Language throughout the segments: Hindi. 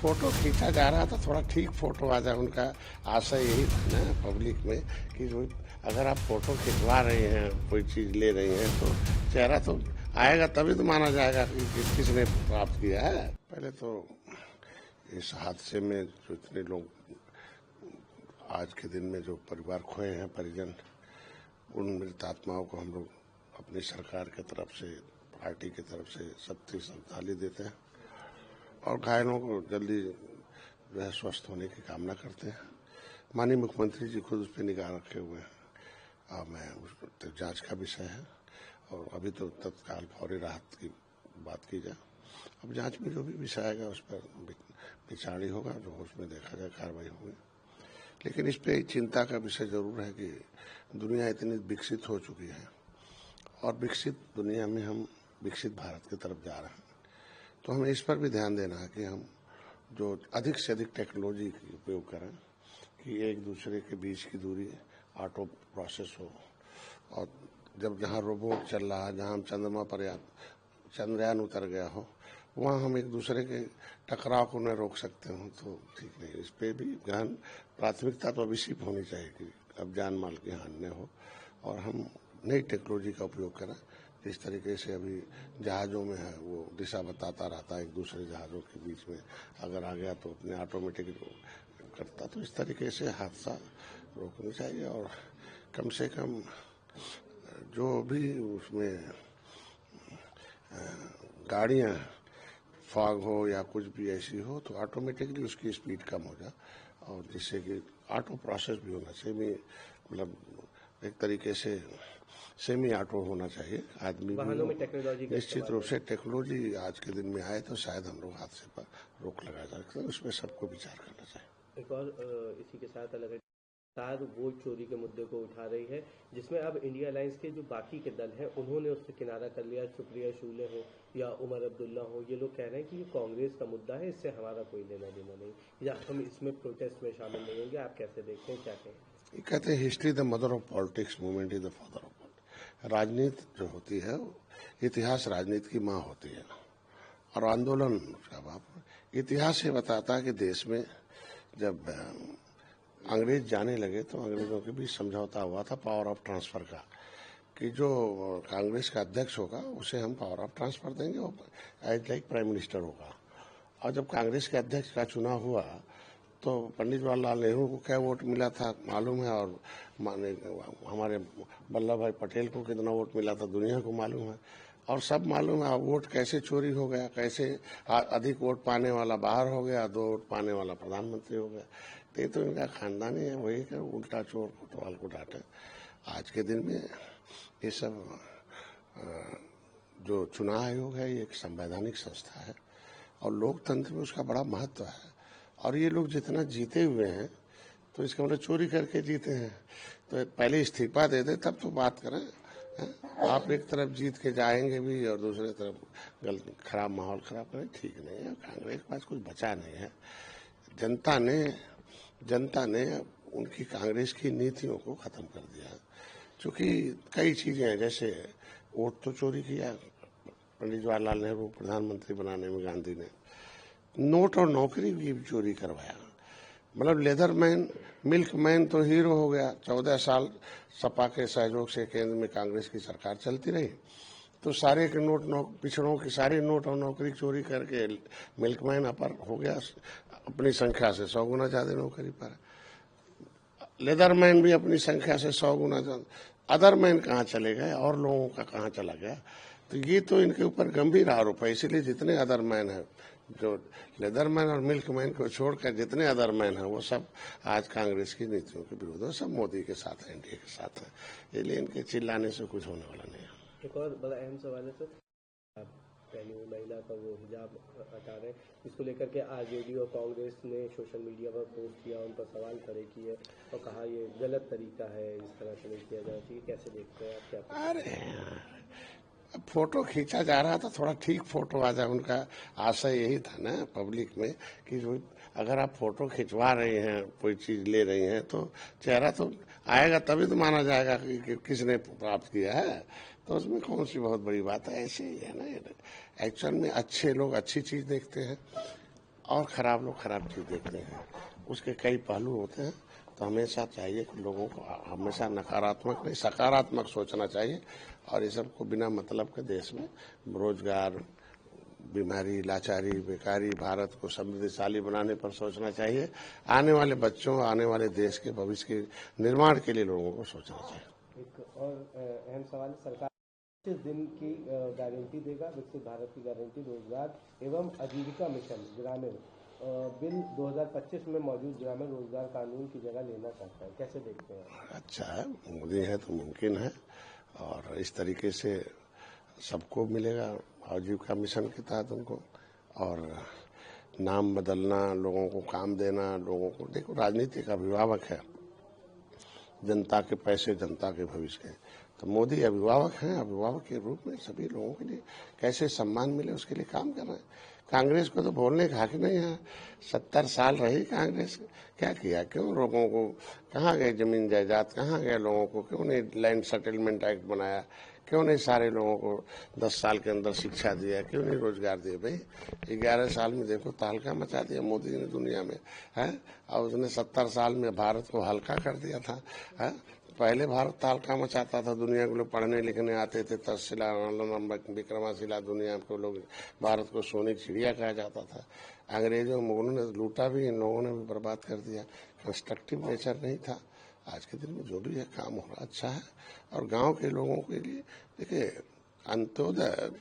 फोटो खींचा जा रहा था, थोड़ा ठीक फोटो आ जाए, उनका आशय यही था ना पब्लिक में कि जो अगर आप फोटो खिंचवा रहे हैं, कोई चीज़ ले रही हैं, तो चेहरा तो आएगा, तभी तो माना जाएगा कि किसने प्राप्त किया है। पहले तो इस हादसे में जो इतने लोग आज के दिन में जो परिवार खोए हैं, परिजन, उन मृत आत्माओं को हम लोग अपनी सरकार की तरफ से, पार्टी की तरफ से सच्ची श्रद्धांजलि देते हैं और घायलों को जल्दी जो है स्वस्थ होने की कामना करते हैं। माननीय मुख्यमंत्री जी खुद उस पर निगाह रखे हुए हैं। मैं उसको तो जांच का विषय है और अभी तो तत्काल फौरी राहत की बात की जाए। अब जांच में जो भी विषय आएगा उस पर विचार होगा, जो उसमें देखा जाए, कार्रवाई होगी। लेकिन इस पे चिंता का विषय जरूर है कि दुनिया इतनी विकसित हो चुकी है और विकसित दुनिया में हम विकसित भारत की तरफ जा रहे हैं, तो हमें इस पर भी ध्यान देना है कि हम जो अधिक से अधिक टेक्नोलॉजी का उपयोग करें कि एक दूसरे के बीच की दूरी ऑटो प्रोसेस हो, और जब जहाँ रोबोट चल रहा है, जहाँ हम चंद्रमा पर या चंद्रयान उतर गया हो, वहाँ हम एक दूसरे के टकराव को न रोक सकते हो तो ठीक नहीं। इस पर भी गहन प्राथमिकता तो अवश्य होनी चाहिए कि अब जान माल की हानि न हो और हम नई टेक्नोलॉजी का उपयोग करें। जिस तरीके से अभी जहाज़ों में है, वो दिशा बताता रहता है एक दूसरे जहाज़ों के बीच में, अगर आ गया तो अपने ऑटोमेटिक करता, तो इस तरीके से हादसा रोकना चाहिए और कम से कम जो भी उसमें गाड़ियाँ फॉग हो या कुछ भी ऐसी हो तो ऑटोमेटिकली उसकी स्पीड कम हो जाए, और जिससे कि ऑटो प्रोसेस भी होना चाहिए, मतलब एक तरीके से सेमी ऑटो होना चाहिए। आदमी वाहनों में टेक्नोलॉजी का निश्चित रूप से टेक्नोलॉजी आज के दिन में आए तो शायद हम लोग हादसे पर रोक लगा सकते हैं, उसमें सबको विचार करना चाहिए। एक और इसी के साथ अलग तार वोट चोरी के मुद्दे को उठा रही है, जिसमें अब इंडिया अलायंस के जो बाकी के दल हैं उन्होंने उससे किनारा कर लिया। सुप्रिया शुले हो या उमर अब्दुल्ला हो, ये लोग कह रहे हैं कि ये कांग्रेस का मुद्दा है, इससे हमारा कोई लेना देना नहीं, या हम इसमें प्रोटेस्ट में शामिल नहीं होंगे। आप कैसे देखते हैं, क्या कहें? ये कहते हैं history the mother of politics, movement is the father of politics. राजनीति जो होती है, इतिहास राजनीति की माँ होती है और आंदोलन उसका बाप। इतिहास ये बताता है कि देश में जब अंग्रेज जाने लगे तो अंग्रेजों के बीच समझौता हुआ था पावर ऑफ ट्रांसफर का, कि जो कांग्रेस का अध्यक्ष होगा उसे हम पावर ऑफ ट्रांसफर देंगे, वो एज लाइक प्राइम मिनिस्टर होगा। और जब कांग्रेस के अध्यक्ष का चुनाव हुआ तो पंडित जवाहरलाल नेहरू को क्या वोट मिला था मालूम है, और हमारे वल्लभ भाई पटेल को कितना वोट मिला था दुनिया को मालूम है, और सब मालूम है वोट कैसे चोरी हो गया, कैसे अधिक वोट पाने वाला बाहर हो गया, 2 वोट पाने वाला प्रधानमंत्री हो गया। ये तो इनका खानदान ही है, वही कर उल्टा चोर कोतवाल को डांटे। आज के दिन में ये सब जो चुनाव आयोग है ये एक संवैधानिक संस्था है और लोकतंत्र में उसका बड़ा महत्व है, और ये लोग जितना जीते हुए हैं तो इसका मतलब चोरी करके जीते हैं, तो पहले इस्तीफा दे दे तब तो बात करें। आप एक तरफ जीत के जाएंगे भी और दूसरी तरफ खराब माहौल खराब करें, ठीक नहीं है। कांग्रेस के पास कुछ बचा नहीं है। जनता ने उनकी कांग्रेस की नीतियों को खत्म कर दिया, क्योंकि कई चीजें हैं, जैसे वोट तो चोरी किया पंडित जवाहरलाल नेहरू प्रधानमंत्री बनाने में, गांधी ने नोट और नौकरी भी चोरी करवाया। मतलब लेदरमैन, मिल्कमैन तो हीरो हो गया। 14 साल सपा के सहयोग से केंद्र में कांग्रेस की सरकार चलती रही, तो सारे के पिछड़ों के सारे नोट और नौकरी चोरी करके मिल्कमैन अपर हो गया, अपनी संख्या से 100 गुना ज्यादा नौकरी पर। लेदरमैन भी अपनी संख्या से 100 गुना ज्यादा। अदरमैन कहाँ चले गए और लोगों का कहाँ चला गया? तो ये तो इनके ऊपर गंभीर आरोप है। इसीलिए जितने अदरमैन है, जो लेदरमैन और मिल्कमैन को छोड़कर जितने अदरमैन हैं, वो सब आज कांग्रेस की नीतियों के विरोध है, सब मोदी के साथ है, एनडीए के साथ है। इसलिए इनके चिल्लाने से कुछ होने वाला नहीं है। एक और बड़ा अहम सवाल है सर, पहली महिला का वो हिजाब हटा रहे हैं, इसको लेकर के आरजेडी और कांग्रेस ने सोशल मीडिया पर पोस्ट किया, उन पर सवाल खड़े किए और कहा ये गलत तरीका है, इस तरह से नहीं किया जाना चाहिए। कैसे देखते हैं आप, क्या? अरे फोटो खींचा जा रहा था, थोड़ा ठीक फोटो आ जाए, उनका आशय यही था ना पब्लिक में कि जो अगर आप फोटो खिंचवा रहे हैं, कोई चीज ले रही हैं, तो चेहरा तो आएगा, तभी तो माना जाएगा कि किसने प्राप्त किया है। तो उसमें कौन सी बहुत बड़ी बात है? ऐसे ही है ना, एक्चुअल में अच्छे लोग अच्छी चीज देखते हैं और खराब लोग खराब चीज देखते हैं। उसके कई पहलू होते हैं, तो हमेशा चाहिए कि लोगों को हमेशा नकारात्मक नहीं सकारात्मक सोचना चाहिए, और ये सबको बिना मतलब के देश में रोजगार, बीमारी, लाचारी, बेकारी, भारत को समृद्धशाली बनाने पर सोचना चाहिए। आने वाले बच्चों, आने वाले देश के भविष्य के निर्माण के लिए लोगों को सोचना चाहिए। एक और अहम सवाल, सरकार 25 दिन की गारंटी देगा, विकसित भारत की गारंटी, रोजगार एवं आजीविका मिशन ग्रामीण बिल 2025 में मौजूद ग्रामीण रोजगार कानून की जगह लेना चाहता है, कैसे देखते हैं? अच्छा है, मोदी है तो मुमकिन है, और इस तरीके से सबको मिलेगा आजीविका मिशन के तहत उनको। और नाम बदलना, लोगों को काम देना, लोगों को देखो राजनीति का अभिभावक है, जनता के पैसे जनता के भविष्य के, तो मोदी अभिभावक हैं, अभिभावक के रूप में सभी लोगों के लिए कैसे सम्मान मिले उसके लिए काम कर रहे हैं। कांग्रेस को तो बोलने का हक नहीं है, 70 साल रही कांग्रेस, क्या किया, क्यों लोगों को, कहाँ गए जमीन जायदाद, कहाँ गए लोगों को, क्यों नहीं लैंड सेटलमेंट एक्ट बनाया, क्यों नहीं सारे लोगों को 10 साल के अंदर शिक्षा दिया, क्यों नहीं रोजगार दिए। भाई 11 साल में देखो तहलका मचा दिया मोदी ने दुनिया में, है, और उसने 70 साल में भारत को हल्का कर दिया था, है। पहले भारत तहलका मचाता था, दुनिया के लोग पढ़ने लिखने आते थे, तक्षशिला, विक्रमाशिला, दुनिया को लोग, भारत को सोने की चिड़िया कहा जाता था। अंग्रेजों मुगलों ने लूटा भी, इन लोगों ने भी बर्बाद कर दिया, कंस्ट्रक्टिव नेचर नहीं था। आज के दिन में जो भी है काम हो रहा अच्छा है, और गांव के लोगों के लिए देखिए अंत्योदय,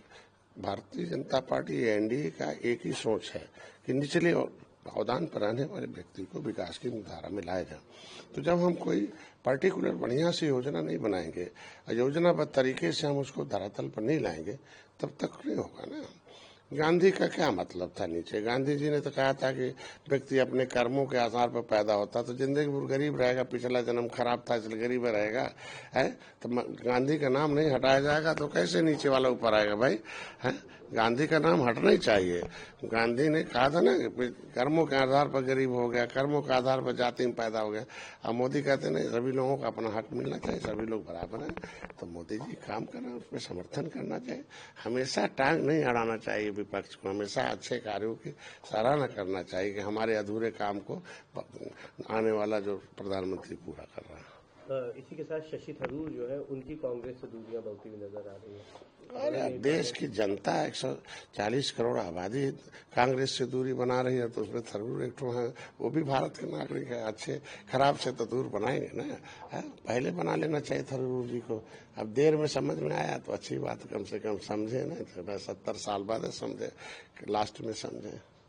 भारतीय जनता पार्टी एनडीए का एक ही सोच है कि निचले और अवदान पर रहने वाले व्यक्ति को विकास की धारा में लाएगा। तो जब हम कोई पर्टिकुलर बढ़िया सी योजना नहीं बनाएंगे, योजनाबद्ध तरीके से हम उसको धरातल पर नहीं लाएंगे, तब तक नहीं होगा ना। गांधी का क्या मतलब था नीचे, गांधी जी ने तो कहा था कि व्यक्ति अपने कर्मों के आधार पर पैदा होता, तो जिंदगी भर गरीब रहेगा, पिछला जन्म खराब था इसलिए गरीब रहेगा, है। तो गांधी का नाम नहीं हटाया जाएगा तो कैसे नीचे वाला ऊपर आएगा भाई, है। गांधी का नाम हटना ही चाहिए। गांधी ने कहा था ना कि कर्मों के आधार पर गरीब हो गया, कर्मों के आधार पर जाति में पैदा हो गया। अब मोदी कहते नहीं, सभी लोगों को अपना हक मिलना चाहिए, सभी लोग बराबर हैं। तो मोदी जी काम कर रहे हैं, उसमें समर्थन करना चाहिए। हमेशा टांग नहीं अड़ाना चाहिए विपक्ष को, हमेशा अच्छे कार्यों की सराहना करना चाहिए कि हमारे अधूरे काम को आने वाला जो प्रधानमंत्री पूरा कर रहा है। इसी के साथ शशि थरूर जो है, उनकी कांग्रेस से दूरियां बढ़ती हुई नजर आ रही है। अरे देश की जनता 140 करोड़ आबादी कांग्रेस से दूरी बना रही है, तो उसमें थरूर एक तो है, वो भी भारत के नागरिक है, अच्छे खराब से तो दूर बनाएंगे ना, है। पहले बना लेना चाहिए थरूर जी को। अब देर में समझ में आया तो अच्छी बात, कम से कम समझे ना, 70 साल बाद समझे, लास्ट में समझे।